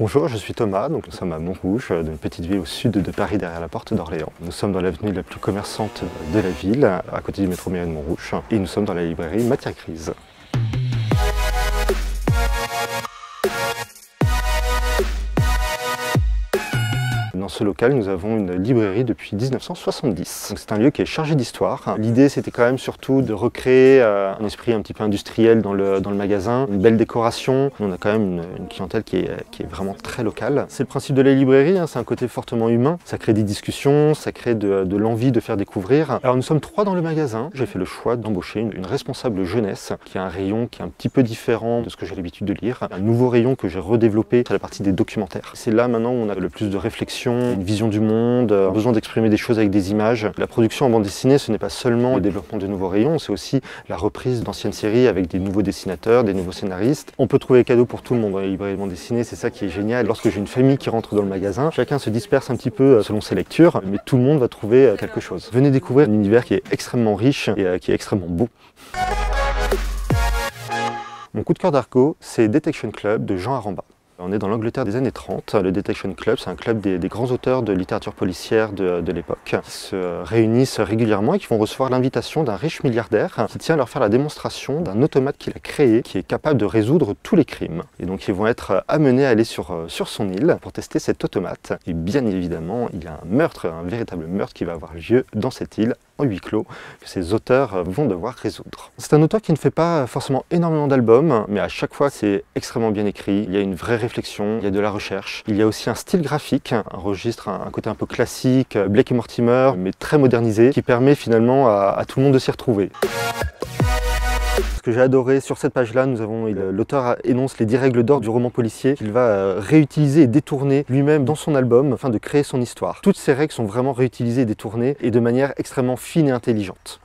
Bonjour, je suis Thomas, donc nous sommes à Montrouge, d'une petite ville au sud de Paris, derrière la porte d'Orléans. Nous sommes dans l'avenue la plus commerçante de la ville, à côté du métro Mérienne Montrouge, et nous sommes dans la librairie Matière Grise. Dans ce local, nous avons une librairie depuis 1970. C'est un lieu qui est chargé d'histoire. L'idée, c'était quand même surtout de recréer un esprit un petit peu industriel dans le magasin, une belle décoration. On a quand même une clientèle qui est vraiment très locale. C'est le principe de la librairie, c'est un côté fortement humain. Ça crée des discussions, ça crée de l'envie de faire découvrir. Alors nous sommes 3 dans le magasin. J'ai fait le choix d'embaucher une responsable jeunesse qui a un rayon qui est un petit peu différent de ce que j'ai l'habitude de lire. Un nouveau rayon que j'ai redéveloppé, c'est la partie des documentaires. C'est là maintenant où on a le plus de réflexion, une vision du monde, besoin d'exprimer des choses avec des images. La production en bande dessinée, ce n'est pas seulement le développement de nouveaux rayons, c'est aussi la reprise d'anciennes séries avec des nouveaux dessinateurs, des nouveaux scénaristes. On peut trouver des cadeaux pour tout le monde dans les librairies de bande dessinée, c'est ça qui est génial. Lorsque j'ai une famille qui rentre dans le magasin, chacun se disperse un petit peu selon ses lectures, mais tout le monde va trouver quelque chose. Venez découvrir un univers qui est extrêmement riche et qui est extrêmement beau. Mon coup de cœur d'arco, c'est Detection Club de Jean Aramba. On est dans l'Angleterre des années 30. Le Detection Club, c'est un club des grands auteurs de littérature policière de l'époque qui se réunissent régulièrement et qui vont recevoir l'invitation d'un riche milliardaire qui tient à leur faire la démonstration d'un automate qu'il a créé qui est capable de résoudre tous les crimes. Et donc ils vont être amenés à aller sur son île pour tester cet automate. Et bien évidemment, il y a un meurtre, un véritable meurtre qui va avoir lieu dans cette île en huis clos que ces auteurs vont devoir résoudre. C'est un auteur qui ne fait pas forcément énormément d'albums, mais à chaque fois c'est extrêmement bien écrit. Il y a une vraie réflexion, il y a de la recherche. Il y a aussi un style graphique, un registre, un côté un peu classique, Blake et Mortimer, mais très modernisé, qui permet finalement à tout le monde de s'y retrouver. Ce que j'ai adoré sur cette page-là, l'auteur énonce les 10 règles d'or du roman policier qu'il va réutiliser et détourner lui-même dans son album afin de créer son histoire. Toutes ces règles sont vraiment réutilisées et détournées et de manière extrêmement fine et intelligente.